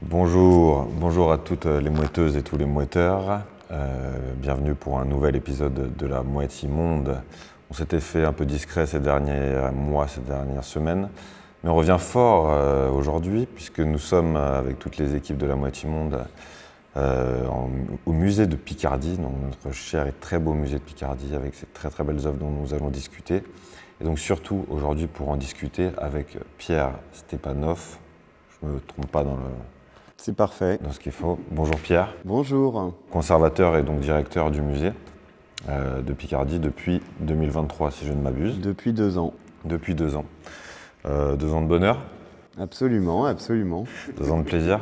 Bonjour à toutes les mouetteuses et tous les mouetteurs. Bienvenue pour un nouvel épisode de la Mouette Immonde. On s'était fait un peu discret ces derniers mois, ces dernières semaines, mais on revient fort aujourd'hui puisque nous sommes avec toutes les équipes de la Mouette Immonde au musée de Picardie, donc notre cher et très beau musée de Picardie avec ces très très belles œuvres dont nous allons discuter. Et donc surtout aujourd'hui pour en discuter avec Pierre Stepanov. Je ne me trompe pas C'est parfait. dans ce qu'il faut. Bonjour Pierre, Bonjour. conservateur et donc directeur du musée de Picardie depuis 2023 si je ne m'abuse. Depuis 2 ans. Depuis 2 ans. 2 ans de bonheur, Absolument, absolument. 2 ans de plaisir.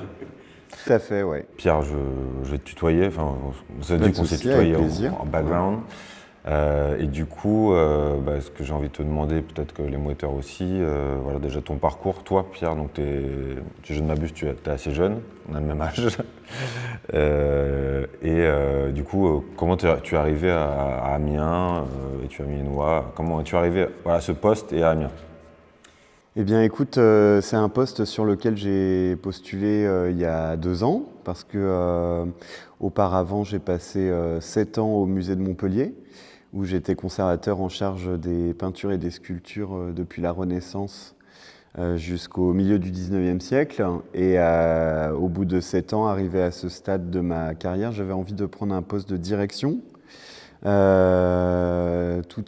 Tout à fait, ouais. Pierre, je vais te tutoyer, enfin on s'est Pas dit de qu'on s'est souci, tutoyé avec plaisir. en background. Et du coup, ce que j'ai envie de te demander, peut-être que les mouetteurs aussi, voilà déjà ton parcours. Toi, Pierre, donc si je ne m'abuse, tu es assez jeune, on a le même âge. Du coup, comment tu es arrivé à Amiens et tu es amiénois. Comment es-tu arrivé à ce poste et à Amiens? Eh bien, écoute, c'est un poste sur lequel j'ai postulé il y a 2 ans, parce que auparavant, j'ai passé 7 ans au musée de Montpellier, où j'étais conservateur en charge des peintures et des sculptures depuis la Renaissance jusqu'au milieu du 19e siècle. Et au bout de 7 ans, arrivé à ce stade de ma carrière, j'avais envie de prendre un poste de direction, tout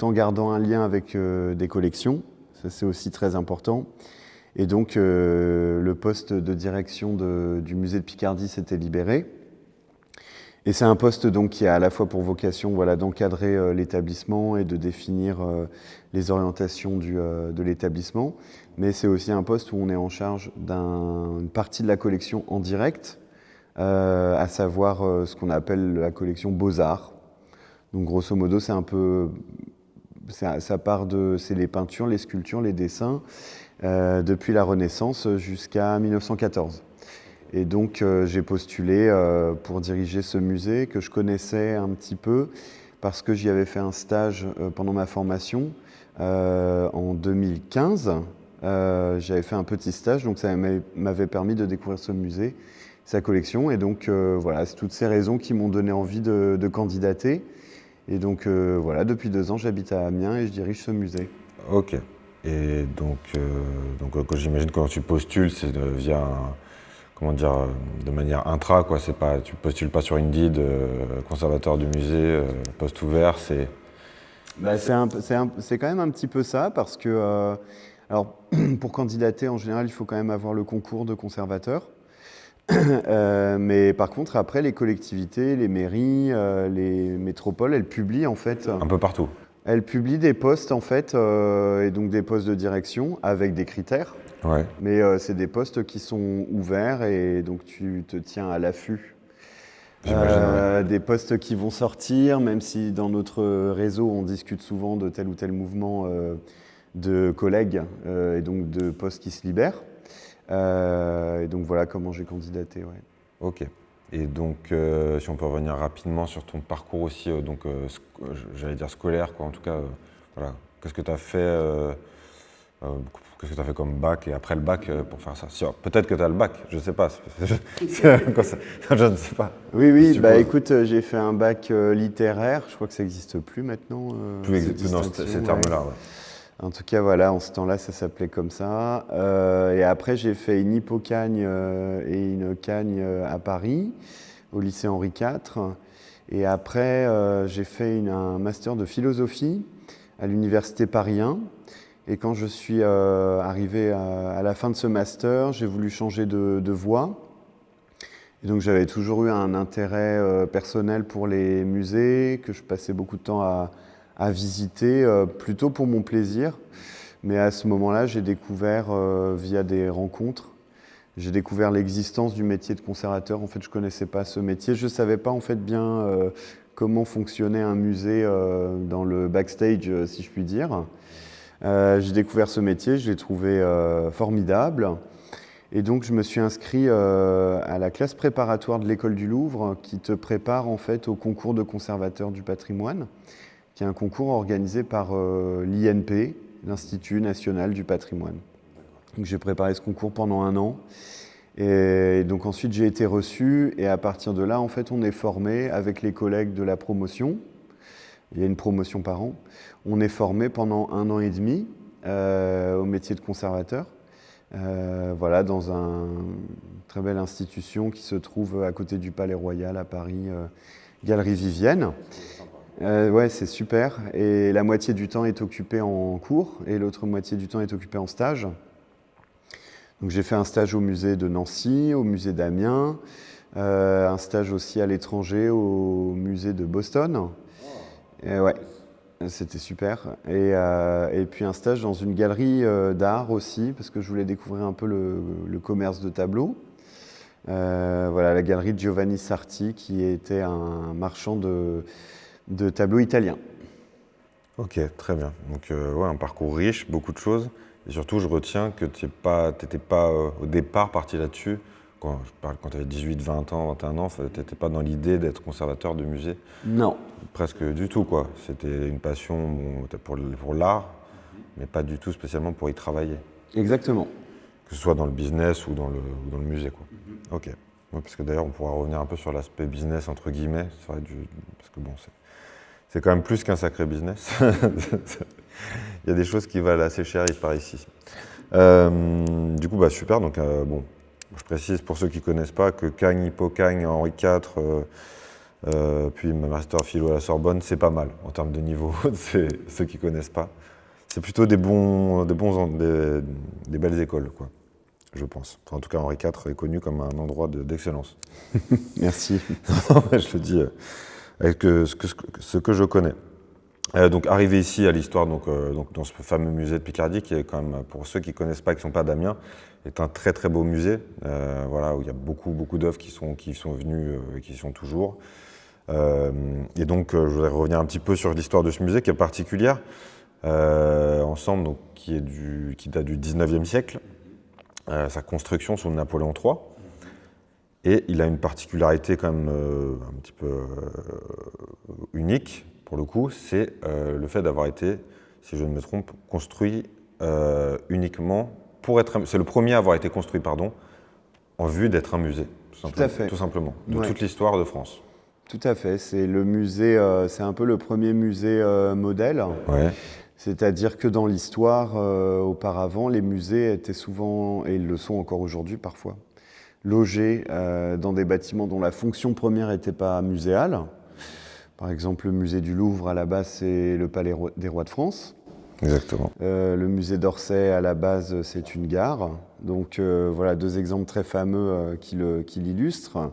en gardant un lien avec des collections. Ça, c'est aussi très important. Et donc, le poste de direction du musée de Picardie s'était libéré. Et c'est un poste donc qui a à la fois pour vocation d'encadrer l'établissement et de définir les orientations de l'établissement. Mais c'est aussi un poste où on est en charge d'une partie de la collection en direct, à savoir ce qu'on appelle la collection Beaux-Arts. Donc grosso modo, c'est un peu... c'est les peintures, les sculptures, les dessins, depuis la Renaissance jusqu'à 1914. Et donc j'ai postulé pour diriger ce musée que je connaissais un petit peu parce que j'y avais fait un stage pendant ma formation en 2015. J'avais fait un petit stage, donc ça m'avait permis de découvrir ce musée, sa collection. Et donc voilà, c'est toutes ces raisons qui m'ont donné envie de candidater. Et donc voilà, depuis 2 ans, j'habite à Amiens et je dirige ce musée. Ok. Et donc j'imagine que quand tu postules, c'est via comment dire, de manière intra, quoi. C'est pas, tu postules pas sur Indeed, conservateur du musée, poste ouvert, c'est... C'est quand même un petit peu ça, parce que alors, pour candidater, en général, il faut quand même avoir le concours de conservateur. Mais par contre, après, les collectivités, les mairies, les métropoles, elles publient en fait... Un peu partout. Elles publient des postes en fait, et donc des postes de direction avec des critères. Ouais. Mais c'est des postes qui sont ouverts et donc tu te tiens à l'affût. J'imagine, Des postes qui vont sortir, même si dans notre réseau on discute souvent de tel ou tel mouvement de collègues et donc de postes qui se libèrent. Et donc voilà comment j'ai candidaté. Ouais. Ok. Et donc, si on peut revenir rapidement sur ton parcours aussi, j'allais dire scolaire, quoi. En tout cas, voilà. Qu'est-ce que tu as fait qu'est-ce que tu as fait comme bac et après le bac pour faire ça? Peut-être que tu as le bac, je ne sais pas. Je ne sais pas. Oui, bah écoute, j'ai fait un bac littéraire, je crois que ça n'existe plus maintenant. Plus dans ces termes-là, ouais. En tout cas, voilà, en ce temps-là, ça s'appelait comme ça. Et après, j'ai fait une hypocagne et une cagne à Paris, au lycée Henri IV. Et après, j'ai fait un master de philosophie à l'université Paris 1. Et quand je suis arrivé à la fin de ce master, j'ai voulu changer de voie. Et donc, j'avais toujours eu un intérêt personnel pour les musées, que je passais beaucoup de temps à visiter, plutôt pour mon plaisir. Mais à ce moment-là, j'ai découvert, via des rencontres, j'ai découvert l'existence du métier de conservateur. En fait, je ne connaissais pas ce métier. Je ne savais pas en fait bien comment fonctionnait un musée dans le backstage, si je puis dire. J'ai découvert ce métier, je l'ai trouvé formidable. Et donc, je me suis inscrit à la classe préparatoire de l'École du Louvre, qui te prépare en fait au concours de conservateur du patrimoine, qui est un concours organisé par l'INP, l'Institut national du patrimoine. Donc, j'ai préparé ce concours pendant 1 an. Et donc ensuite j'ai été reçu et à partir de là en fait on est formé avec les collègues de la promotion. Il y a une promotion par an. On est formé pendant 1 an et demi au métier de conservateur. Voilà, dans une très belle institution qui se trouve à côté du Palais Royal à Paris, Galerie Vivienne. Ouais, c'est super. Et la moitié du temps est occupée en cours et l'autre moitié du temps est occupée en stage. Donc j'ai fait un stage au musée de Nancy, au musée d'Amiens, un stage aussi à l'étranger au musée de Boston. Et ouais, c'était super. Et puis un stage dans une galerie d'art aussi, parce que je voulais découvrir un peu le commerce de tableaux. Voilà, la galerie de Giovanni Sarti, qui était un marchand de tableaux italiens. Ok, très bien. Donc, ouais, un parcours riche, beaucoup de choses. Et surtout, je retiens que tu n'étais pas au départ parti là-dessus. Quand tu avais 18, 20 ans, 21 ans, tu n'étais pas dans l'idée d'être conservateur de musée. Non. Presque du tout, quoi. C'était une passion pour l'art, mais pas du tout spécialement pour y travailler. Exactement. Que ce soit dans le business ou dans le musée, quoi. Ok. Ouais, parce que d'ailleurs, on pourra revenir un peu sur l'aspect business, entre guillemets. Parce que bon, c'est quand même plus qu'un sacré business. Il y a des choses qui valent assez cher par ici. Du coup, super. Donc, bon, je précise pour ceux qui ne connaissent pas que Cagne, Hippocagne, Henri IV, puis ma master philo à la Sorbonne, c'est pas mal en termes de niveau. Ceux qui ne connaissent pas. C'est plutôt des belles écoles, quoi, je pense. Enfin, en tout cas, Henri IV est connu comme un endroit d'excellence. Merci. Je le dis avec ce que je connais. Donc, arrivé ici à l'histoire, donc, dans ce fameux musée de Picardie, qui est quand même, pour ceux qui ne connaissent pas, qui ne sont pas d'Amiens, est un très très beau musée, voilà, où il y a beaucoup d'œuvres qui sont venues et qui sont toujours. Et donc, je voudrais revenir un petit peu sur l'histoire de ce musée qui est particulière, ensemble, donc, qui date du 19e siècle, sa construction sous Napoléon III. Et il a une particularité quand même un petit peu unique, pour le coup, c'est le fait d'avoir été, si je ne me trompe, construit uniquement pour être... C'est le premier à avoir été construit, en vue d'être un musée, tout simplement, de toute l'histoire de France. Tout à fait, c'est le musée, c'est un peu le premier musée modèle. Ouais. C'est-à-dire que dans l'histoire, auparavant, les musées étaient souvent, et ils le sont encore aujourd'hui parfois, logés dans des bâtiments dont la fonction première n'était pas muséale. Par exemple, le musée du Louvre, à la base, c'est le Palais des Rois de France. Exactement. Le musée d'Orsay, à la base, c'est une gare. Donc voilà, 2 exemples très fameux qui l'illustrent.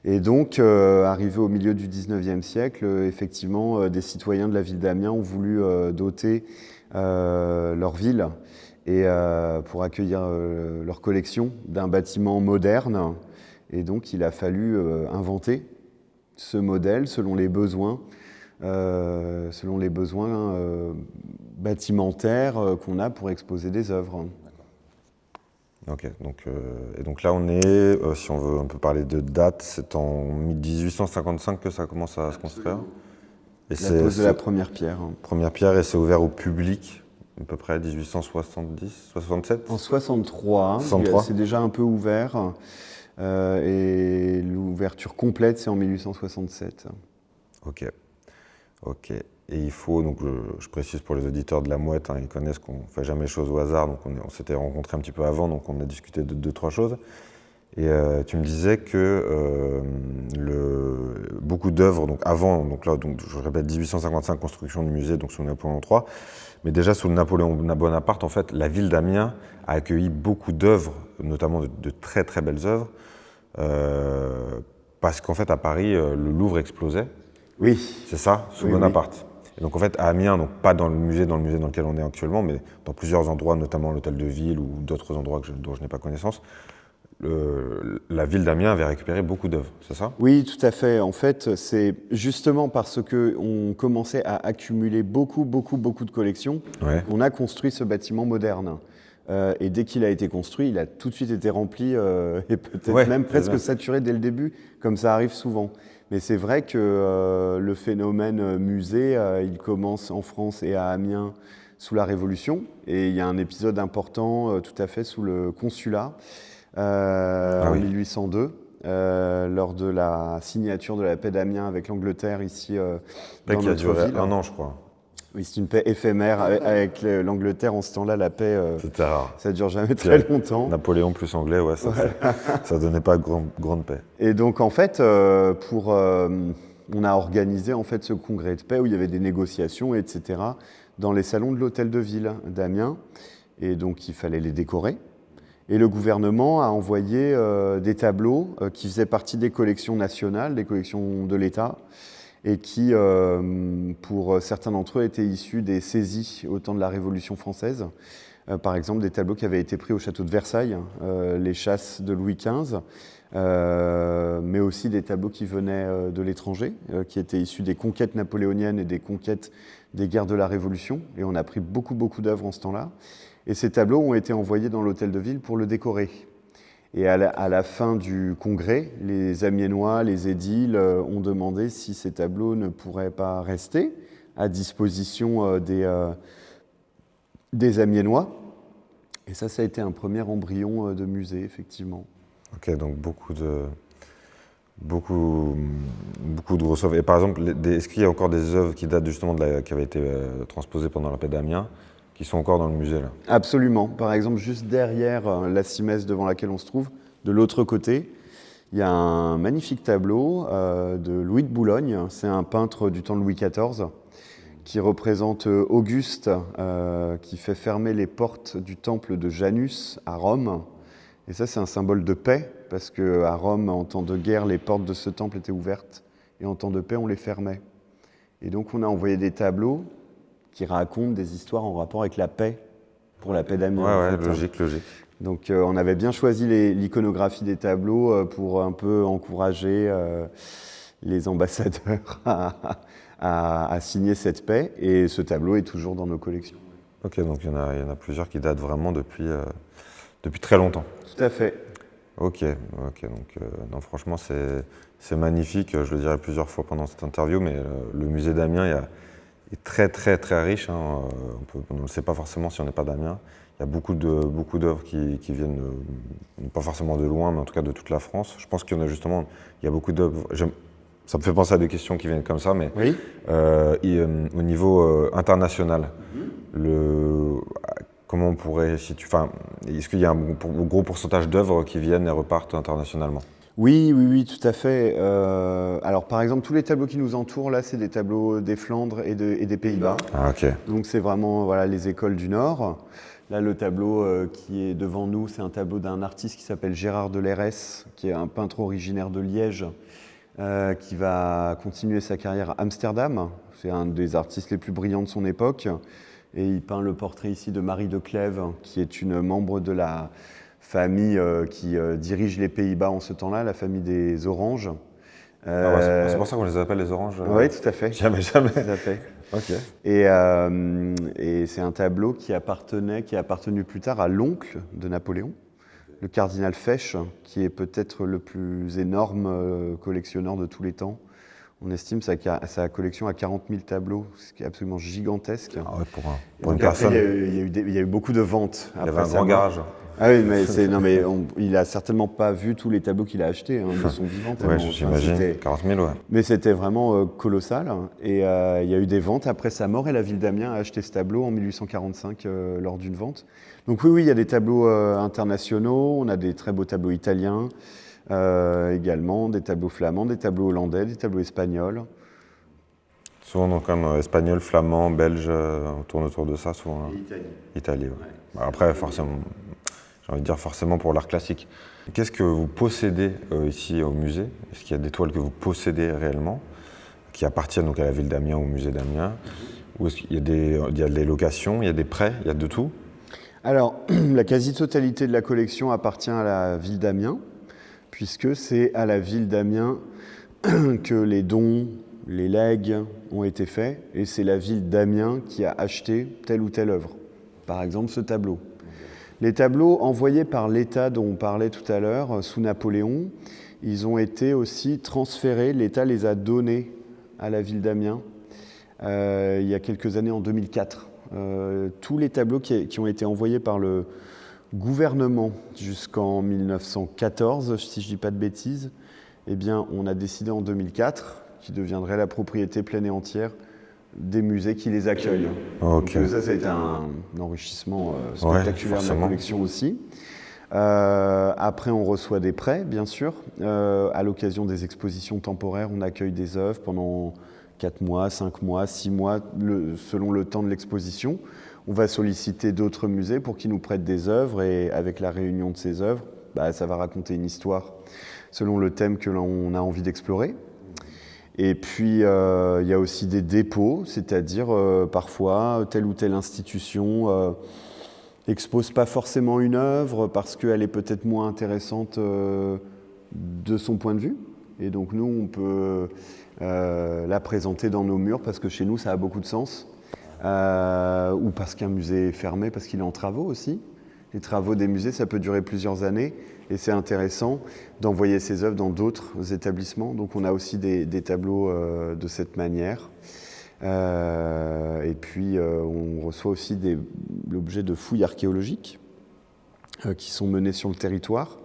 Et donc, arrivé au milieu du 19e siècle, effectivement, des citoyens de la ville d'Amiens ont voulu doter leur ville et pour accueillir leur collection d'un bâtiment moderne. Et donc, il a fallu inventer ce modèle selon les besoins bâtimentaires qu'on a pour exposer des œuvres. Ok, donc là on est, si on veut un peu parler de date, c'est en 1855 que ça commence à se construire. Et la pose de la première pierre. Première pierre, et c'est ouvert au public, à peu près 1870, 67 ? En 63, c'est déjà un peu ouvert. Et l'ouverture complète, c'est en 1867. Ok. Et il faut, donc je précise pour les auditeurs de la Mouette, ils connaissent qu'on ne fait jamais les choses au hasard, donc on s'était rencontrés un petit peu avant, donc on a discuté de 2-3 choses. Et tu me disais que beaucoup d'œuvres, donc avant, donc là, je répète, 1855, construction du musée, donc sous Napoléon III, mais déjà sous Napoléon Bonaparte, en fait, la ville d'Amiens a accueilli beaucoup d'œuvres, notamment de très très belles œuvres, parce qu'en fait, à Paris, le Louvre explosait. Oui. C'est ça, sous Bonaparte. Et donc en fait, à Amiens, donc pas dans le musée dans lequel on est actuellement, mais dans plusieurs endroits, notamment l'hôtel de ville ou d'autres endroits dont je n'ai pas connaissance, la ville d'Amiens avait récupéré beaucoup d'œuvres, c'est ça ? Oui, tout à fait. En fait, c'est justement parce qu'on commençait à accumuler beaucoup de collections qu'on a construit ce bâtiment moderne. Et dès qu'il a été construit, il a tout de suite été rempli et peut-être même presque saturé dès le début, comme ça arrive souvent. Mais c'est vrai que le phénomène musée, il commence en France et à Amiens sous la Révolution. Et il y a un épisode important tout à fait sous le Consulat, en 1802. Lors de la signature de la paix d'Amiens avec l'Angleterre ici dans qui a notre duré ville. 1 an, je crois. Oui, c'est une paix éphémère avec l'Angleterre. En ce temps-là, la paix, C'était rare. ça ne dure jamais très longtemps. Napoléon plus anglais, ouais, ça donnait pas grande paix. Et donc, en fait, on a organisé en fait, ce congrès de paix où il y avait des négociations, etc., dans les salons de l'hôtel de ville d'Amiens. Et donc, il fallait les décorer. Et le gouvernement a envoyé des tableaux qui faisaient partie des collections nationales, des collections de l'État, et qui, pour certains d'entre eux, étaient issus des saisies au temps de la Révolution française. Par exemple, des tableaux qui avaient été pris au château de Versailles, les chasses de Louis XV, mais aussi des tableaux qui venaient de l'étranger, qui étaient issus des conquêtes napoléoniennes et des conquêtes des guerres de la Révolution. Et on a pris beaucoup d'œuvres en ce temps-là. Et ces tableaux ont été envoyés dans l'hôtel de ville pour le décorer. Et à la fin du congrès, les Amiénois, les édiles ont demandé si ces tableaux ne pourraient pas rester à disposition des Amiénois. Et ça a été un premier embryon de musée, effectivement. Ok, donc beaucoup de grosses œuvres. Et par exemple, est-ce qu'il y a encore des œuvres qui datent justement qui avaient été transposées pendant la paix d'Amiens, qui sont encore dans le musée là? Absolument. Par exemple, juste derrière la Simesse devant laquelle on se trouve, de l'autre côté, il y a un magnifique tableau de Louis de Boulogne. C'est un peintre du temps de Louis XIV qui représente Auguste qui fait fermer les portes du temple de Janus à Rome. Et ça, c'est un symbole de paix, parce qu'à Rome, en temps de guerre, les portes de ce temple étaient ouvertes, et en temps de paix, on les fermait. Et donc, on a envoyé des tableaux qui racontent des histoires en rapport avec la paix, pour la paix d'Amiens. Ouais, logique. Donc, on avait bien choisi l'iconographie des tableaux pour un peu encourager les ambassadeurs à signer cette paix, et ce tableau est toujours dans nos collections. Ok, donc il y en a plusieurs qui datent vraiment depuis très longtemps. Tout à fait. Ok, donc non, franchement c'est magnifique, je le dirai plusieurs fois pendant cette interview, mais le musée d'Amiens est très riche, hein. On ne le sait pas forcément si on n'est pas d'Amiens. Il y a beaucoup d'œuvres qui viennent, pas forcément de loin, mais en tout cas de toute la France. Je pense qu'il y en a justement, il y a beaucoup d'œuvres, ça me fait penser à des questions qui viennent comme ça, mais oui. Au niveau international, comment on pourrait situer, est-ce qu'il y a un gros pourcentage d'œuvres qui viennent et repartent internationalement? Oui, tout à fait. Alors, par exemple, tous les tableaux qui nous entourent, là, c'est des tableaux des Flandres et des Pays-Bas. Ah, ok. Donc, c'est vraiment les écoles du Nord. Là, le tableau qui est devant nous, c'est un tableau d'un artiste qui s'appelle Gérard Delerès, qui est un peintre originaire de Liège, qui va continuer sa carrière à Amsterdam. C'est un des artistes les plus brillants de son époque. Et il peint le portrait ici de Marie de Clèves, qui est une membre de la famille qui dirige les Pays-Bas en ce temps-là, la famille des Oranges. C'est pour ça qu'on les appelle les Oranges? Oui, tout à fait. Jamais. Tout à fait. Ok. Et c'est un tableau qui a appartenu plus tard à l'oncle de Napoléon, le cardinal Fesch, qui est peut-être le plus énorme collectionneur de tous les temps. On estime sa collection à 40 000 tableaux, ce qui est absolument gigantesque. Ah ouais, pour une personne. Il y a eu beaucoup de ventes. Il y avait un grand garage. Ah oui, mais il n'a certainement pas vu tous les tableaux qu'il a achetés de son vivant. Oui, j'imagine, 40 000, ouais. Mais c'était vraiment colossal. Et il y a eu des ventes après sa mort, et la ville d'Amiens a acheté ce tableau en 1845 lors d'une vente. Donc oui, il y a des tableaux internationaux, on a des très beaux tableaux italiens également, des tableaux flamands, des tableaux hollandais, des tableaux espagnols. Souvent, donc, comme espagnol, flamand, belge, on tourne autour de ça, souvent. Et Italie, ouais. Après, forcément, j'ai envie de dire forcément pour l'art classique. Qu'est-ce que vous possédez ici au musée? Est-ce qu'il y a des toiles que vous possédez réellement, qui appartiennent donc à la ville d'Amiens, au musée d'Amiens? Ou est-ce qu'il y a des locations, il y a des prêts, il y a de tout? Alors, la quasi-totalité de la collection appartient à la ville d'Amiens, puisque c'est à la ville d'Amiens que les dons, les legs ont été faits, et c'est la ville d'Amiens qui a acheté telle ou telle œuvre. Par exemple, ce tableau. Les tableaux envoyés par l'État dont on parlait tout à l'heure, sous Napoléon, ils ont été aussi transférés, l'État les a donnés à la ville d'Amiens il y a quelques années, en 2004. Tous les tableaux qui ont été envoyés par le gouvernement jusqu'en 1914, si je ne dis pas de bêtises, eh bien, on a décidé en 2004 qu'ils deviendraient la propriété pleine et entière des musées qui les accueillent. Ok. Donc, ça a été un enrichissement spectaculaire de la collection aussi. Après, on reçoit des prêts, bien sûr. À l'occasion des expositions temporaires, on accueille des œuvres pendant 4 mois, 5 mois, 6 mois, selon le temps de l'exposition. On va solliciter d'autres musées pour qu'ils nous prêtent des œuvres et avec la réunion de ces œuvres, ça va raconter une histoire selon le thème que l'on a envie d'explorer. Et puis, il y a aussi des dépôts, c'est-à-dire parfois telle ou telle institution expose pas forcément une œuvre parce qu'elle est peut-être moins intéressante de son point de vue. Et donc nous, on peut la présenter dans nos murs parce que chez nous, ça a beaucoup de sens. Ou parce qu'un musée est fermé, parce qu'il est en travaux aussi. Les travaux des musées, ça peut durer plusieurs années et c'est intéressant d'envoyer ces œuvres dans d'autres établissements. Donc on a aussi des tableaux de cette manière. Et puis on reçoit aussi l'objet de fouilles archéologiques qui sont menées sur le territoire.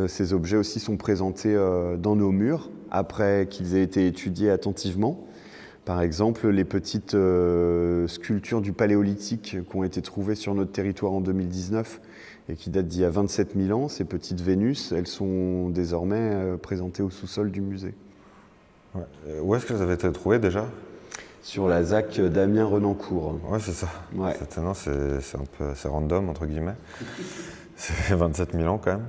Ces objets aussi sont présentés dans nos murs après qu'ils aient été étudiés attentivement. Par exemple, les petites sculptures du Paléolithique qui ont été trouvées sur notre territoire en 2019 et qui datent d'il y a 27 000 ans, ces petites Vénus, elles sont désormais présentées au sous-sol du musée. Ouais. Où est-ce que vous avez été trouvées déjà ? Sur la ZAC d'Amiens-Renancourt. Ouais, c'est ça. Ouais. C'est un peu assez random, entre guillemets. C'est 27 000 ans quand même.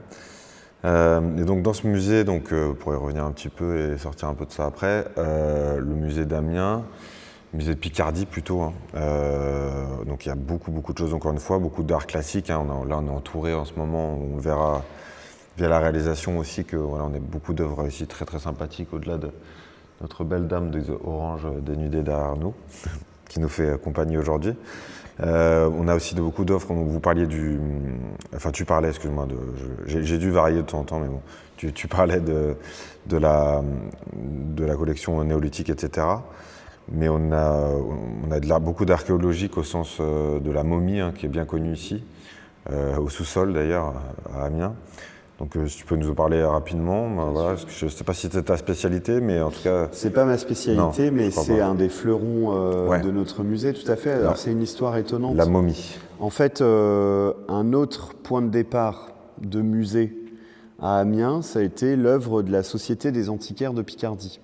Et donc dans ce musée, pour y revenir un petit peu et sortir un peu de ça après, le musée d'Amiens, musée de Picardie plutôt. Donc il y a beaucoup de choses encore une fois, beaucoup d'art classique. Là on est entouré en ce moment, on verra via la réalisation aussi que voilà, on a beaucoup d'œuvres ici très sympathiques au-delà de notre belle dame des oranges dénudées derrière nous, qui nous fait compagnie aujourd'hui. On a aussi beaucoup d'offres, vous parliez tu parlais, excuse-moi, j'ai dû varier de temps en temps, mais bon, tu parlais de la collection néolithique, etc. Mais on a beaucoup d'archéologique au sens de la momie, qui est bien connue ici, au sous-sol d'ailleurs, à Amiens. Donc si tu peux nous en parler rapidement, voilà, je ne sais pas si c'est ta spécialité, mais en tout cas... C'est pas ma spécialité, mais c'est pas. Un des fleurons de notre musée, tout à fait. Alors c'est une histoire étonnante. La momie. En fait, un autre point de départ de musée à Amiens, ça a été l'œuvre de la Société des antiquaires de Picardie.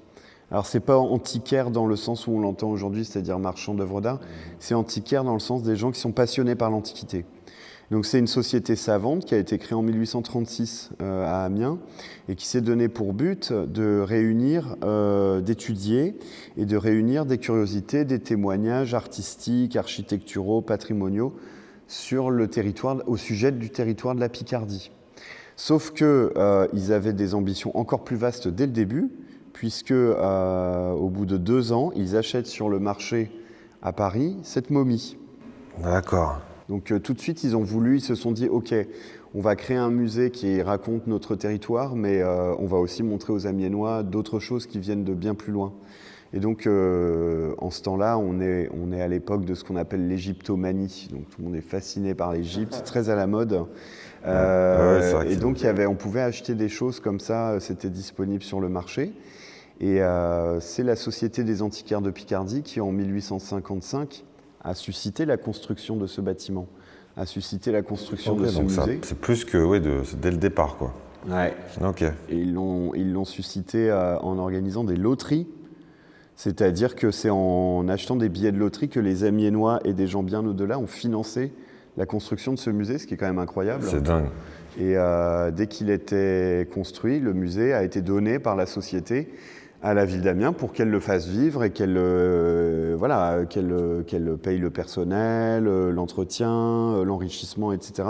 Alors c'est pas antiquaire dans le sens où on l'entend aujourd'hui, c'est-à-dire marchand d'œuvres d'art, c'est antiquaire dans le sens des gens qui sont passionnés par l'Antiquité. Donc c'est une société savante qui a été créée en 1836 à Amiens et qui s'est donné pour but de réunir, d'étudier et de réunir des curiosités, des témoignages artistiques, architecturaux, patrimoniaux sur le territoire, au sujet du territoire de la Picardie. Sauf qu'ils avaient des ambitions encore plus vastes dès le début, puisque au bout de 2 ans, ils achètent sur le marché à Paris cette momie. D'accord. Donc tout de suite, ils se sont dit, ok, on va créer un musée qui raconte notre territoire, mais on va aussi montrer aux Amiénois d'autres choses qui viennent de bien plus loin. Et donc, en ce temps-là, on est à l'époque de ce qu'on appelle l'égyptomanie. Donc tout le monde est fasciné par l'Égypte, c'est très à la mode. Et donc, on pouvait acheter des choses comme ça, c'était disponible sur le marché. Et c'est la Société des antiquaires de Picardie qui, en 1855, a suscité la construction de ce bâtiment, a suscité la construction de ce musée. C'est plus que, c'est dès le départ, quoi. Ouais. Ok. Et ils l'ont suscité en organisant des loteries, c'est-à-dire que c'est en achetant des billets de loterie que les Amiénois et des gens bien au-delà ont financé la construction de ce musée, ce qui est quand même incroyable. C'est dingue. Et dès qu'il était construit, le musée a été donné par la société à la ville d'Amiens pour qu'elle le fasse vivre et qu'elle paye le personnel, l'entretien, l'enrichissement, etc.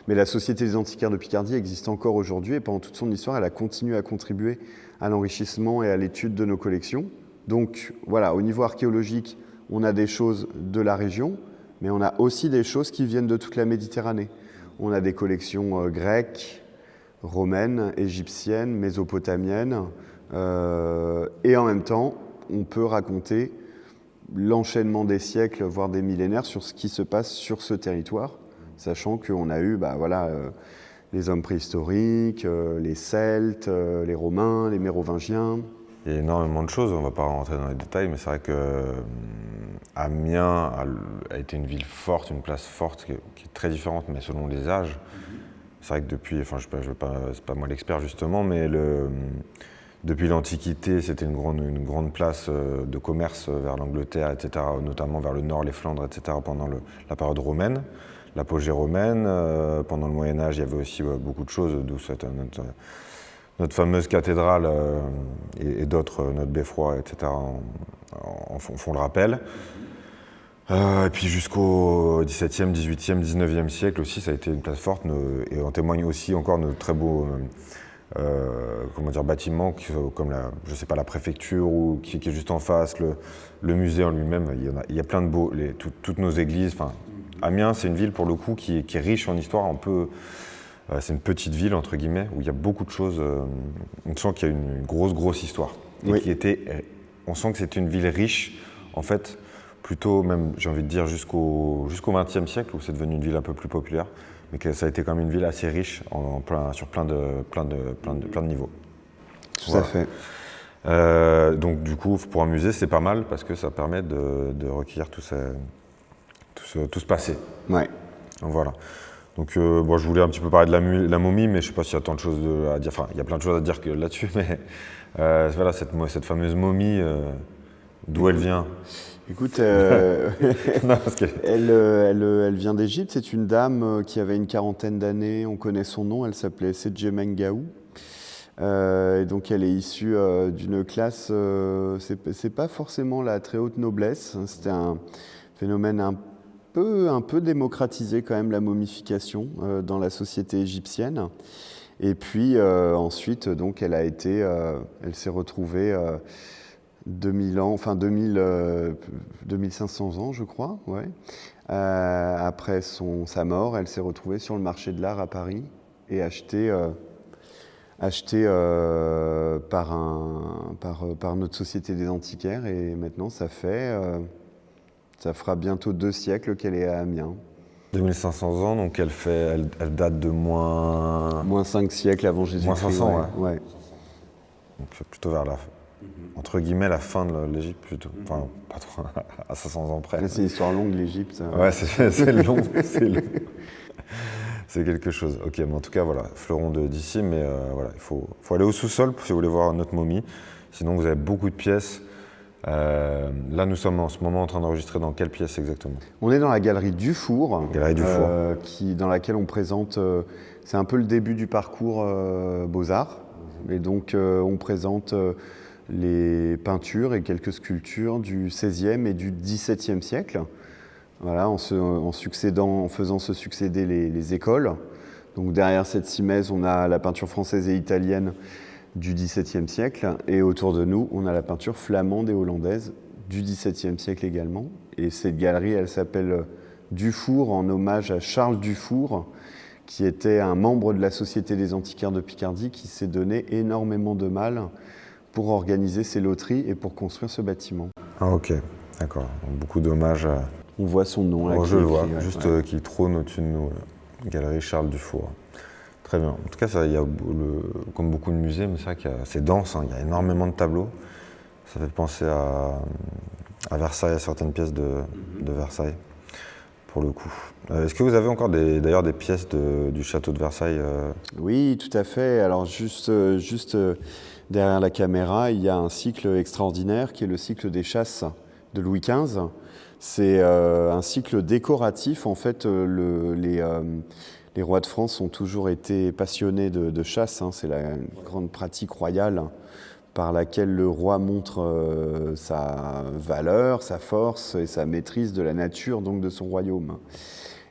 Mais la Société des antiquaires de Picardie existe encore aujourd'hui et pendant toute son histoire, elle a continué à contribuer à l'enrichissement et à l'étude de nos collections. Donc voilà, au niveau archéologique, on a des choses de la région, mais on a aussi des choses qui viennent de toute la Méditerranée. On a des collections grecques, romaines, égyptiennes, mésopotamiennes, et en même temps, on peut raconter l'enchaînement des siècles, voire des millénaires, sur ce qui se passe sur ce territoire. sachant qu'on a eu les hommes préhistoriques, les Celtes, les Romains, les Mérovingiens. Il y a énormément de choses, on ne va pas rentrer dans les détails, mais c'est vrai que Amiens a été une ville forte, une place forte qui est très différente, mais selon les âges. C'est vrai que depuis, c'est pas moi l'expert justement, mais depuis l'Antiquité, c'était une grande place de commerce vers l'Angleterre, etc., notamment vers le nord, les Flandres, etc., pendant la période romaine, l'apogée romaine. Pendant le Moyen-Âge, il y avait aussi beaucoup de choses, d'où notre fameuse cathédrale et d'autres, notre beffroi, etc., font le rappel. Et puis jusqu'au XVIIe, XVIIIe, XIXe siècle aussi, ça a été une place forte, et on témoigne aussi encore de très beaux bâtiments, comme la préfecture ou qui est juste en face, le musée en lui-même. Il y a plein de beaux, toutes nos églises. Amiens, c'est une ville pour le coup qui est riche en histoire, c'est une petite ville entre guillemets où il y a beaucoup de choses. On sent qu'il y a une grosse histoire. Et on sent que c'est une ville riche en fait. Plutôt même, j'ai envie de dire, jusqu'au XXe siècle, où c'est devenu une ville un peu plus populaire, mais que ça a été quand même une ville assez riche sur plein de niveaux. Tout à fait. Donc du coup, pour un musée, c'est pas mal, parce que ça permet de recueillir tout ce passé. Ouais. Donc voilà. Donc je voulais un petit peu parler de la momie, mais je sais pas s'il y a tant de choses à dire. Enfin, il y a plein de choses à dire là-dessus, mais voilà, cette fameuse momie, d'où elle vient. Écoute, Non, elle vient d'Égypte. C'est une dame qui avait une quarantaine d'années. On connaît son nom. Elle s'appelait Sedjemengaou. Et donc, elle est issue d'une classe. C'est pas forcément la très haute noblesse. C'était un phénomène un peu démocratisé quand même, la momification dans la société égyptienne. Et puis ensuite, donc, elle s'est retrouvée. 2000 ans, enfin 2500 ans, je crois, ouais. Après sa mort, elle s'est retrouvée sur le marché de l'art à Paris et achetée par notre Société des Antiquaires. Et maintenant, ça fera bientôt 2 siècles qu'elle est à Amiens. 2500 ans, donc elle date de moins 5 siècles avant Jésus-Christ. Moins 500, ouais. Donc c'est plutôt vers entre guillemets, la fin de l'Égypte plutôt. Enfin, pas trop, à 500 ans près. C'est une histoire longue, l'Égypte. Ouais, c'est long, c'est quelque chose. Ok, mais en tout cas, voilà, fleuron d'ici, mais voilà, il faut aller au sous-sol si vous voulez voir notre momie. Sinon, vous avez beaucoup de pièces. Là, nous sommes en ce moment en train d'enregistrer dans quelle pièce exactement ? On est dans la galerie Dufour. Galerie Dufour. Dans laquelle on présente... c'est un peu le début du parcours Beaux-Arts. Et donc, on présente... les peintures et quelques sculptures du XVIe et du XVIIe siècle, voilà, en faisant se succéder les écoles. Donc derrière cette simèse, on a la peinture française et italienne du XVIIe siècle, et autour de nous, on a la peinture flamande et hollandaise du XVIIe siècle également. Et cette galerie, elle s'appelle Dufour, en hommage à Charles Dufour, qui était un membre de la Société des Antiquaires de Picardie, qui s'est donné énormément de mal pour organiser ces loteries et pour construire ce bâtiment. Ah ok, d'accord. Beaucoup d'hommages à... On voit son nom là. Je le vois, juste qui trône au-dessus de nous, Galerie Charles Dufour. Très bien. En tout cas, il y a comme beaucoup de musées, mais c'est vrai que c'est dense, hein, il y a énormément de tableaux. Ça fait penser à Versailles, à certaines pièces de Versailles, pour le coup. Est-ce que vous avez encore d'ailleurs des pièces du château de Versailles Oui, tout à fait. Alors juste derrière la caméra, il y a un cycle extraordinaire qui est le cycle des chasses de Louis XV. C'est un cycle décoratif. En fait, les rois de France ont toujours été passionnés de chasse. C'est la grande pratique royale par laquelle le roi montre sa valeur, sa force et sa maîtrise de la nature, donc de son royaume.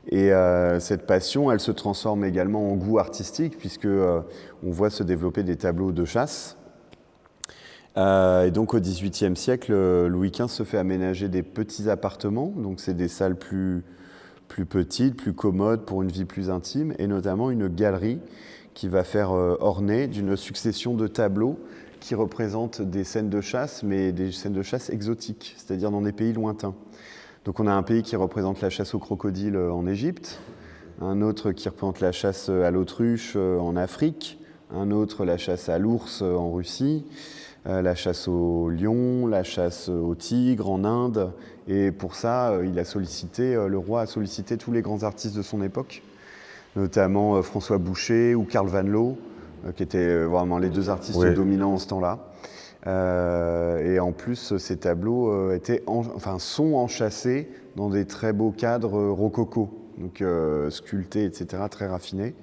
Et cette passion, elle se transforme également en goût artistique, puisque on voit se développer des tableaux de chasse. Et donc au XVIIIe siècle, Louis XV se fait aménager des petits appartements, donc c'est des salles plus petites, plus commodes pour une vie plus intime, et notamment une galerie qui va faire orner d'une succession de tableaux qui représentent des scènes de chasse, mais des scènes de chasse exotiques, c'est-à-dire dans des pays lointains. Donc on a un pays qui représente la chasse au crocodile en Égypte, un autre qui représente la chasse à l'autruche en Afrique, un autre la chasse à l'ours en Russie, la chasse au lion, la chasse au tigre en Inde. Et pour ça, le roi a sollicité tous les grands artistes de son époque, notamment François Boucher ou Carl Van Loo, qui étaient vraiment les deux artistes dominants en ce temps-là. Et en plus, ces tableaux sont enchâssés dans des très beaux cadres rococo, donc sculptés, etc., très raffinés.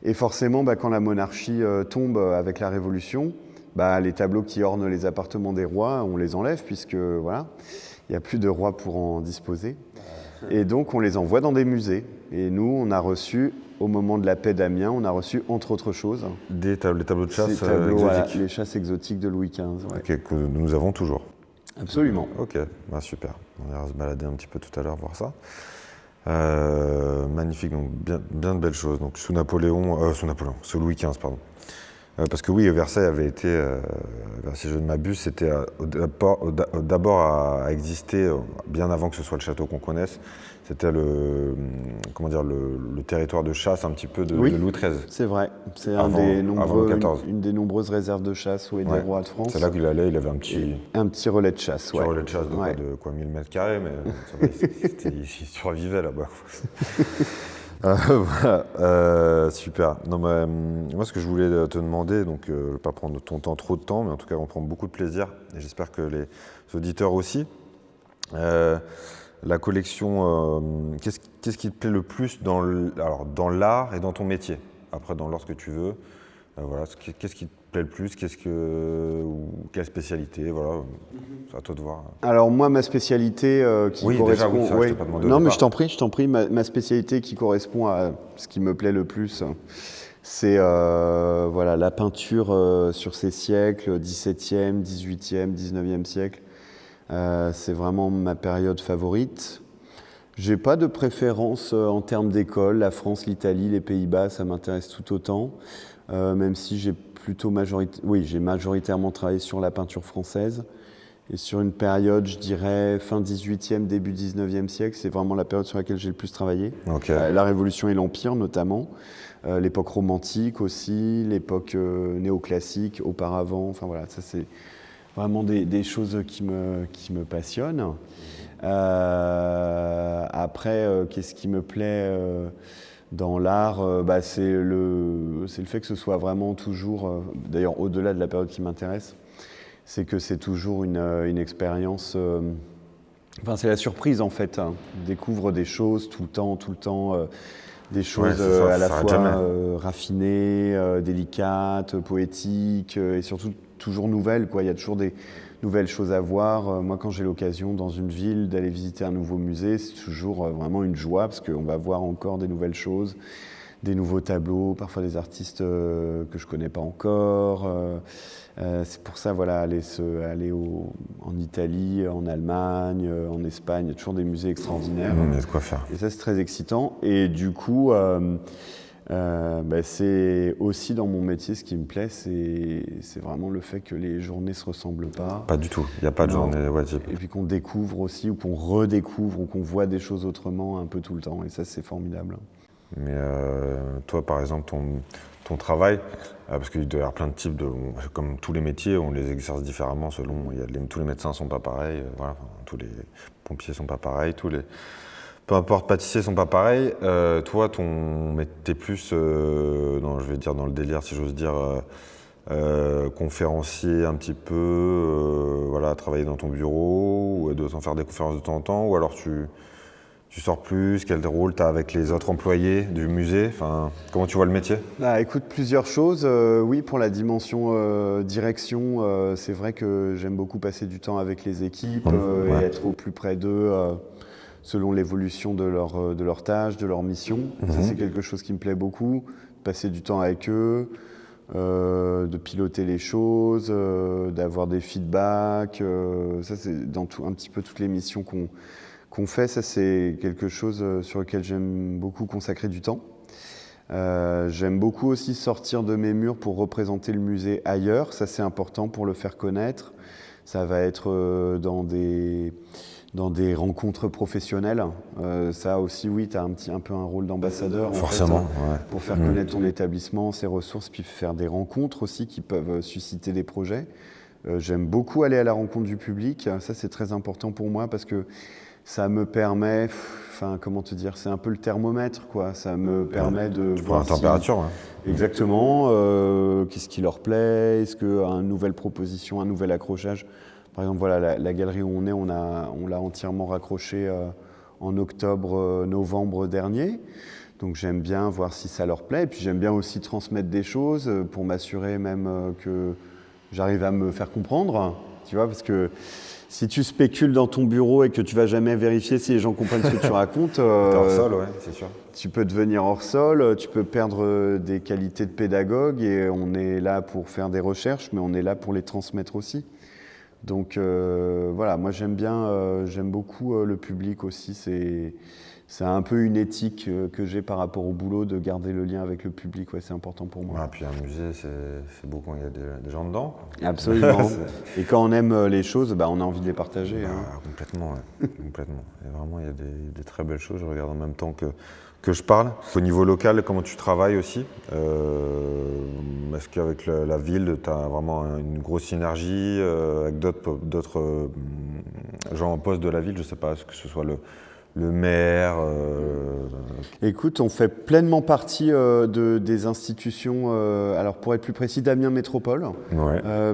Et forcément, quand la monarchie tombe avec la Révolution, les tableaux qui ornent les appartements des rois, on les enlève, puisque voilà, il n'y a plus de rois pour en disposer. Et donc, on les envoie dans des musées. Et nous, on a reçu, au moment de la paix d'Amiens, on a reçu, entre autres choses, les tableaux de chasse exotiques. Voilà, les chasses exotiques de Louis XV. Ouais. Okay, que nous avons toujours. Absolument. Ok, super. On ira se balader un petit peu tout à l'heure, voir ça. Magnifique, donc bien de belles choses. Donc sous Louis XV, pardon. Parce que oui, Versailles avait été, si je ne m'abuse, c'était d'abord à exister bien avant que ce soit le château qu'on connaisse. C'était le territoire de chasse un petit peu de Louis XIII. C'est vrai. C'est une des nombreuses réserves de chasse des rois de France. C'est là qu'il allait, il avait un petit relais de chasse. Relais de chasse de 1000 mètres carrés, mais ça va, il survivait là-bas. Voilà, super. Non, moi, ce que je voulais te demander, donc je ne vais pas prendre trop de temps, mais en tout cas, on prend beaucoup de plaisir, et j'espère que les auditeurs aussi. La collection, qu'est-ce qui te plaît le plus dans l'art et dans ton métier? Après, dans l'art, ce que tu veux. Voilà, qu'est-ce qui te plaît le plus? Quelle spécialité? Voilà, c'est à toi de voir. Alors moi, ma spécialité qui correspond... Déjà, je t'ai pas demandé non, mais je t'en prie. Ma spécialité qui correspond à ce qui me plaît le plus, c'est la peinture sur ces siècles, 17e, 18e, 19e siècle. C'est vraiment ma période favorite. J'ai pas de préférence en termes d'école. La France, l'Italie, les Pays-Bas, ça m'intéresse tout autant. Même si j'ai majoritairement travaillé sur la peinture française. Et sur une période, je dirais, fin 18e, début 19e siècle, c'est vraiment la période sur laquelle j'ai le plus travaillé. Okay. La Révolution et l'Empire, notamment. L'époque romantique aussi, l'époque néoclassique, auparavant. Enfin voilà, ça c'est vraiment des choses qui me passionnent. Après, qu'est-ce qui me plaît dans l'art, c'est le fait que ce soit vraiment toujours, d'ailleurs au-delà de la période qui m'intéresse, c'est que c'est toujours une expérience, c'est la surprise en fait, hein. On découvre des choses tout le temps, des choses à la fois raffinées, délicates, poétiques, et surtout toujours nouvelles, quoi. Il y a toujours des nouvelles choses à voir. Moi, quand j'ai l'occasion dans une ville d'aller visiter un nouveau musée, c'est toujours vraiment une joie parce qu'on va voir encore des nouvelles choses, des nouveaux tableaux, parfois des artistes que je connais pas encore. C'est pour ça, aller en Italie, en Allemagne, en Espagne, il y a toujours des musées extraordinaires. Il y a de quoi faire. Et ça, c'est très excitant. Et du coup, c'est aussi dans mon métier, ce qui me plaît, c'est vraiment le fait que les journées se ressemblent pas. Pas du tout, il n'y a pas de journée type. Et puis qu'on découvre aussi, ou qu'on redécouvre, ou qu'on voit des choses autrement un peu tout le temps. Et ça, c'est formidable. Mais toi, par exemple, ton travail, parce qu'il doit y avoir plein de types comme tous les métiers, on les exerce différemment selon. Tous les médecins ne sont pas pareils, tous les pompiers ne sont pas pareils, peu importe, pâtissiers ne sont pas pareils. Toi, t'es plus, je vais dire dans le délire, si j'ose dire, conférencier un petit peu, travailler dans ton bureau, ou de t'en faire des conférences de temps en temps, ou alors tu sors plus, quel rôle tu as avec les autres employés du musée? Comment tu vois le métier? Écoute, plusieurs choses. Oui, pour la dimension direction, c'est vrai que j'aime beaucoup passer du temps avec les équipes et être au plus près d'eux selon l'évolution de leur tâche, de leur mission. Ça, c'est quelque chose qui me plaît beaucoup. Passer du temps avec eux, de piloter les choses, d'avoir des feedbacks. Ça, c'est dans un petit peu toutes les missions qu'on fait, ça c'est quelque chose sur lequel j'aime beaucoup consacrer du temps. J'aime beaucoup aussi sortir de mes murs pour représenter le musée ailleurs, ça c'est important pour le faire connaître. Ça va être dans des dans des rencontres professionnelles. Ça aussi, oui, tu as un peu un rôle d'ambassadeur. Forcément, en fait, pour faire connaître ton établissement, ses ressources, puis faire des rencontres aussi qui peuvent susciter des projets. J'aime beaucoup aller à la rencontre du public. Ça, c'est très important pour moi parce que ça me permet, comment te dire, c'est un peu le thermomètre, quoi. Ça me permet de voir la température. Exactement. Qu'est-ce qui leur plaît? Est-ce qu'une nouvelle proposition, un nouvel accrochage? Par exemple, voilà, la galerie où on est, on l'a entièrement raccrochée en octobre, novembre dernier. Donc j'aime bien voir si ça leur plaît. Et puis j'aime bien aussi transmettre des choses pour m'assurer même que j'arrive à me faire comprendre. Tu vois, parce que si tu spécules dans ton bureau et que tu vas jamais vérifier si les gens comprennent ce que tu racontes, t'es hors sol, ouais, c'est sûr. Tu peux devenir hors sol, tu peux perdre des qualités de pédagogue et on est là pour faire des recherches, mais on est là pour les transmettre aussi. Donc voilà, moi j'aime beaucoup le public aussi. C'est un peu une éthique que j'ai par rapport au boulot de garder le lien avec le public. Ouais, c'est important pour moi. Ouais, puis un musée, c'est beau quand il y a des gens dedans. Absolument. Et quand on aime les choses, on a envie de les partager. Complètement, ouais. Complètement. Et vraiment, il y a des très belles choses. Je regarde en même temps que je parle. Au niveau local, comment tu travailles aussi? Est-ce qu'avec la ville, tu as vraiment une grosse synergie avec d'autres gens en poste de la ville? Je ne sais pas, est-ce que ce soit le maire Écoute, on fait pleinement partie des institutions, alors pour être plus précis, d'Amiens Métropole,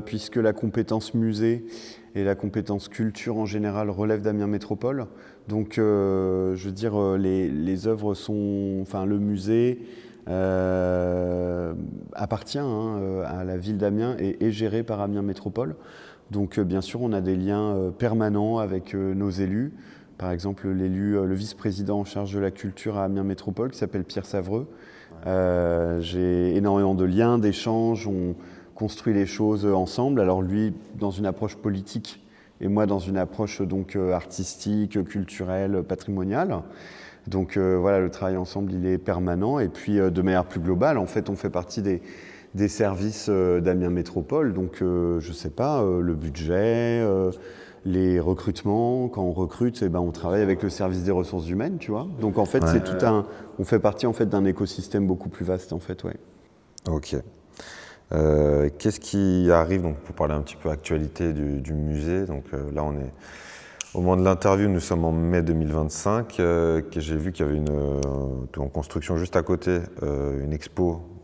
puisque la compétence musée et la compétence culture en général relèvent d'Amiens Métropole. Donc, je veux dire, les œuvres sont... Enfin, le musée appartient à la ville d'Amiens et est géré par Amiens Métropole. Donc, bien sûr, on a des liens permanents avec nos élus. Par exemple, le vice-président en charge de la culture à Amiens Métropole, qui s'appelle Pierre Savreux. J'ai énormément de liens, d'échanges, on construit les choses ensemble. Alors lui, dans une approche politique, et moi dans une approche donc artistique, culturelle, patrimoniale. Donc voilà, le travail ensemble, il est permanent. Et puis de manière plus globale, en fait, on fait partie des services d'Amiens Métropole. Donc je sais pas, le budget... les recrutements, quand on recrute, on travaille avec le service des ressources humaines, tu vois. Donc en fait, c'est on fait partie en fait d'un écosystème beaucoup plus vaste en fait, ouais. Ok. Qu'est-ce qui arrive donc pour parler un petit peu actualité du musée? Donc là, on est au moment de l'interview, nous sommes en mai 2025. J'ai vu qu'il y avait en construction juste à côté une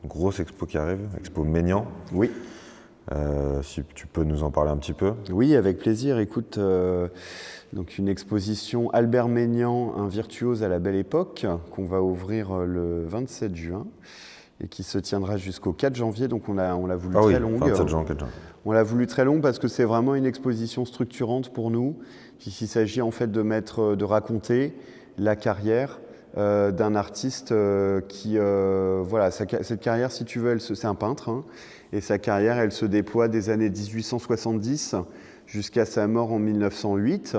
grosse expo qui arrive, Expo Maignan. Oui. Si tu peux nous en parler un petit peu. Oui, avec plaisir. Écoute, donc une exposition Albert Maignan, un virtuose à la belle époque, qu'on va ouvrir le 27 juin et qui se tiendra jusqu'au 4 janvier. Donc on l'a voulu très longue. 27 juin, 4 juin. On l'a voulu très longue parce que c'est vraiment une exposition structurante pour nous, puisqu'il s'agit en fait de raconter la carrière d'un artiste qui, voilà, cette carrière, si tu veux, c'est un peintre, et sa carrière, elle se déploie des années 1870 jusqu'à sa mort en 1908.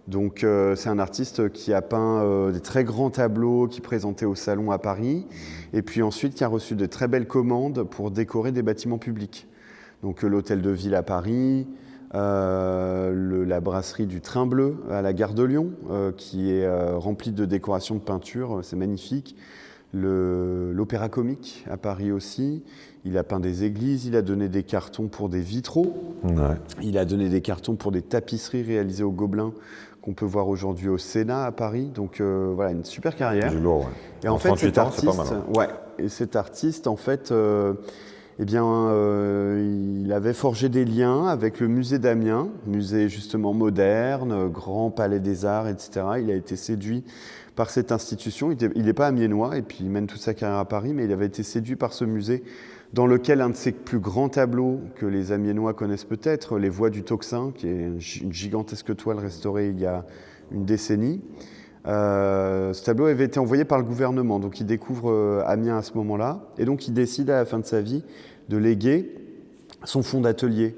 Donc c'est un artiste qui a peint des très grands tableaux qui présentait au Salon à Paris, et puis ensuite qui a reçu de très belles commandes pour décorer des bâtiments publics. Donc l'hôtel de ville à Paris, la brasserie du Train Bleu à la gare de Lyon, qui est remplie de décorations de peinture, c'est magnifique. L'Opéra Comique à Paris aussi. Il a peint des églises, il a donné des cartons pour des vitraux. Ouais. Il a donné des cartons pour des tapisseries réalisées au Gobelin qu'on peut voir aujourd'hui au Sénat à Paris. Donc voilà, une super carrière. Du lourd, ouais. Et en fait, cet artiste, c'est pas mal, hein. ouais, et cet artiste, en fait, il avait forgé des liens avec le musée d'Amiens, musée justement moderne, grand palais des arts, etc. Il a été séduit par cette institution. Il n'est pas amiénois et puis il mène toute sa carrière à Paris, mais il avait été séduit par ce musée dans lequel un de ses plus grands tableaux que les Amiénois connaissent peut-être, Les Voies du Tocsin, qui est une gigantesque toile restaurée il y a une décennie. Ce tableau avait été envoyé par le gouvernement, donc il découvre Amiens à ce moment-là, et donc il décide à la fin de sa vie de léguer son fonds d'atelier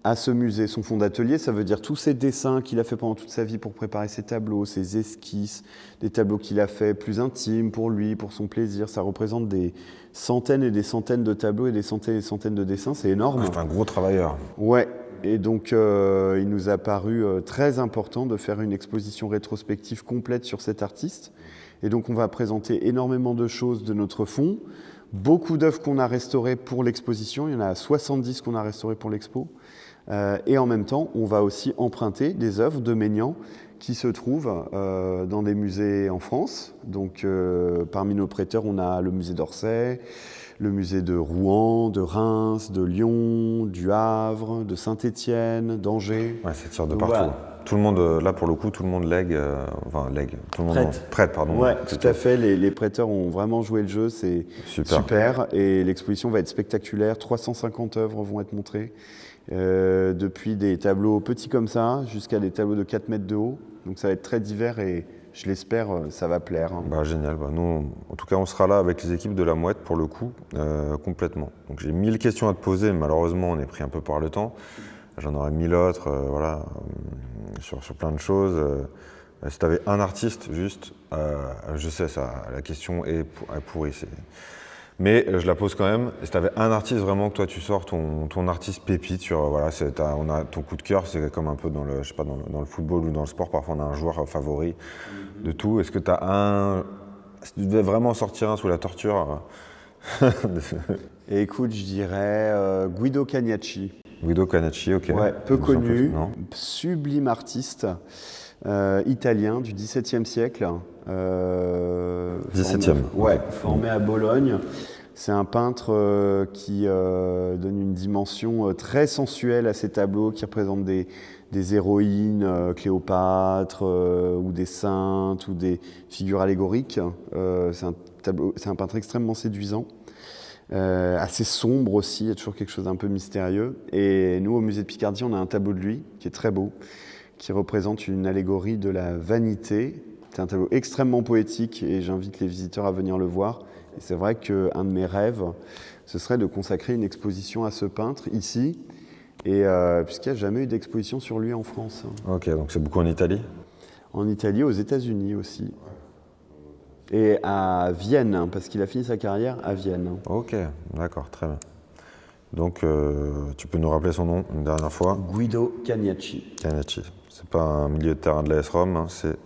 à ce musée. Son fonds d'atelier, ça veut dire tous ses dessins qu'il a fait pendant toute sa vie pour préparer ses tableaux, ses esquisses, des tableaux qu'il a fait plus intimes pour lui, pour son plaisir. Ça représente des centaines et des centaines de tableaux et des centaines de dessins, c'est énorme. C'est un gros travailleur. Ouais. et donc il nous a paru très important de faire une exposition rétrospective complète sur cet artiste. Et donc on va présenter énormément de choses de notre fonds, beaucoup d'œuvres qu'on a restaurées pour l'exposition, il y en a 70 qu'on a restaurées pour l'expo, et en même temps on va aussi emprunter des œuvres de Maignan qui se trouvent dans des musées en France. Donc parmi nos prêteurs, on a le musée d'Orsay, le musée de Rouen, de Reims, de Lyon, du Havre, de Saint-Étienne, d'Angers. Ouais, ça tire de Donc, partout. voilà. Tout le monde, là pour le coup, tout le monde lègue, tout le monde prête, pardon. Ouais, tout à fait. Les prêteurs ont vraiment joué le jeu, c'est super. Et l'exposition va être spectaculaire. 350 œuvres vont être montrées, depuis des tableaux petits comme ça jusqu'à des tableaux de 4 mètres de haut. Donc ça va être très divers et je l'espère, ça va plaire. Bah, génial. Bah, nous, en tout cas, on sera là avec les équipes de la Mouette pour le coup, complètement. Donc j'ai 1000 questions à te poser, mais malheureusement, on est pris un peu par le temps. J'en aurais 1000 autres, sur plein de choses. Si tu avais un artiste, juste, je sais, ça, la question est pourrie. Mais je la pose quand même. Si tu avais un artiste vraiment que toi tu sors ton artiste pépite sur on a ton coup de cœur, c'est comme un peu dans le, je sais pas, dans le football ou dans le sport, parfois on a un joueur favori de tout. Est-ce que tu as si tu devais vraiment sortir un sous la torture? Et écoute, je dirais Guido Cagnacci. Guido Cagnacci, ok. Ouais, peu connu, sublime artiste italien du XVIIe siècle. 17e. Formé à Bologne. C'est un peintre qui donne une dimension très sensuelle à ses tableaux, qui représentent des héroïnes, Cléopâtre, ou des saintes, ou des figures allégoriques. C'est un peintre extrêmement séduisant. Assez sombre aussi, il y a toujours quelque chose d'un peu mystérieux. Et nous, au musée de Picardie, on a un tableau de lui qui est très beau, qui représente une allégorie de la vanité. C'est un tableau extrêmement poétique et j'invite les visiteurs à venir le voir. Et c'est vrai qu'un de mes rêves, ce serait de consacrer une exposition à ce peintre ici, et puisqu'il n'y a jamais eu d'exposition sur lui en France. Ok, donc c'est beaucoup en Italie? En Italie, aux États-Unis aussi. Et à Vienne, parce qu'il a fini sa carrière à Vienne. Ok, d'accord, très bien. Donc, tu peux nous rappeler son nom une dernière fois? Guido Cagnacci. Cagnacci. C'est pas un milieu de terrain de l'AS Rome, c'est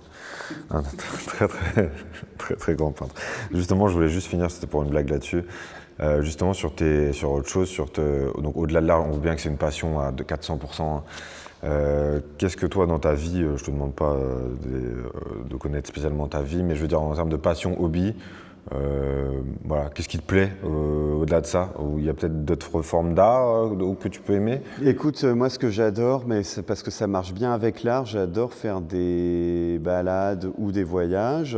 un très grand peintre. Justement, je voulais juste finir, c'était pour une blague là-dessus. Justement, sur autre chose, donc au-delà de l'art, on voit bien que c'est une passion de 400%. Qu'est-ce que toi, dans ta vie, je te demande pas de connaître spécialement ta vie, mais je veux dire en termes de passion, hobby, qu'est-ce qui te plaît au-delà de ça? Ou il y a peut-être d'autres formes d'art que tu peux aimer? Écoute, moi ce que j'adore, mais c'est parce que ça marche bien avec l'art, j'adore faire des balades ou des voyages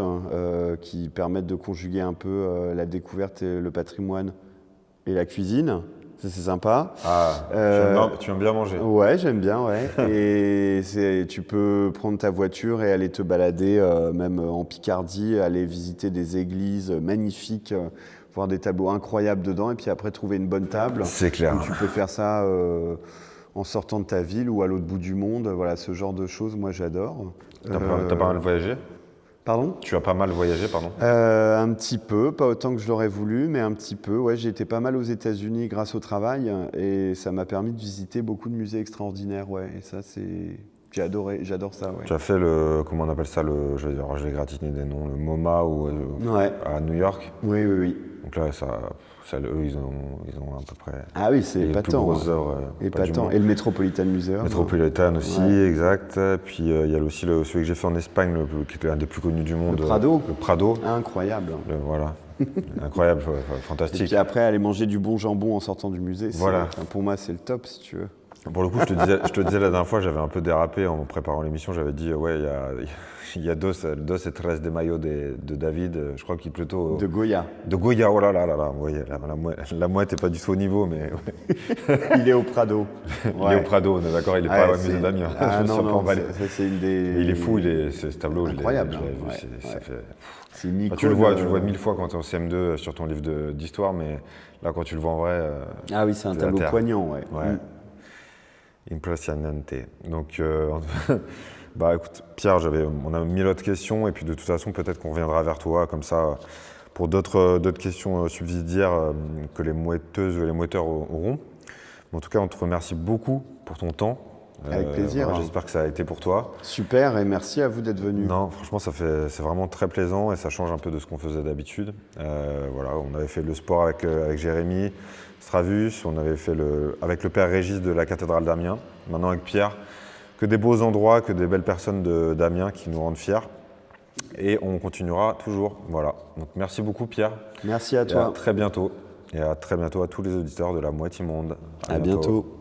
qui permettent de conjuguer un peu la découverte et le patrimoine et la cuisine. Ça, c'est sympa. Tu aimes bien manger? Ouais, j'aime bien, ouais. Et tu peux prendre ta voiture et aller te balader, même en Picardie, aller visiter des églises magnifiques, voir des tableaux incroyables dedans, et puis après trouver une bonne table. C'est clair. Tu peux faire ça en sortant de ta ville ou à l'autre bout du monde. Voilà, ce genre de choses, moi, j'adore. T'as pas mal voyagé? Pardon? Tu as pas mal voyagé, pardon? Un petit peu, pas autant que je l'aurais voulu, mais un petit peu. Ouais, j'ai été pas mal aux États-Unis grâce au travail et ça m'a permis de visiter beaucoup de musées extraordinaires. Ouais, et ça, j'ai adoré, j'adore ça. Ouais. Tu as fait comment on appelle ça, je vais gratiner des noms, le MoMA à New York? Oui. Donc là, eux, ils ont à peu près. Ah oui, c'est les plus grosses œuvres. épatant. Et le Metropolitan Museum. Metropolitan aussi, ouais. Exact. Puis il y a aussi celui que j'ai fait en Espagne, qui est l'un des plus connus du monde. Le Prado. Le Prado. Incroyable. Voilà. Incroyable, fantastique. Et puis après, aller manger du bon jambon en sortant du musée, voilà. Pour moi, c'est le top, si tu veux. Pour le coup, je te disais la dernière fois, j'avais un peu dérapé en préparant l'émission, j'avais dit, il y a Dos et Tres de Mayo de David, je crois qu'il est plutôt... De Goya. De Goya, oh là là là là, oui, la mouette n'est pas du tout au niveau, mais... Ouais. Il est au Prado. Il est au Prado, on est d'accord, il n'est pas au musée d'Amiens. Ah non, c'est une des... Mais il est fou, ce tableau, incroyable. Je l'ai vu, ça fait... C'est une icône. Tu le vois 1000 fois quand tu es en CM2 sur ton livre d'histoire, mais là, quand tu le vois en vrai... Ah oui, c'est un tableau poignant, ouais. Impressionnante. Donc, écoute, Pierre, on a 1000 autres questions, et puis de toute façon, peut-être qu'on reviendra vers toi, comme ça, pour d'autres questions subsidiaires que les mouetteuses ou les mouetteurs auront. En tout cas, on te remercie beaucoup pour ton temps. Avec plaisir. Voilà, j'espère que ça a été pour toi. Super, et merci à vous d'être venu. Non, franchement, c'est vraiment très plaisant et ça change un peu de ce qu'on faisait d'habitude. Voilà, on avait fait le sport avec Jérémy Stravus, on avait fait avec le père Régis de la cathédrale d'Amiens, maintenant avec Pierre. Que des beaux endroits, que des belles personnes d'Amiens qui nous rendent fiers. Et on continuera toujours. Voilà. Donc merci beaucoup Pierre. Merci à toi. Et à très bientôt. Et à très bientôt à tous les auditeurs de La Mouette Immonde. À bientôt.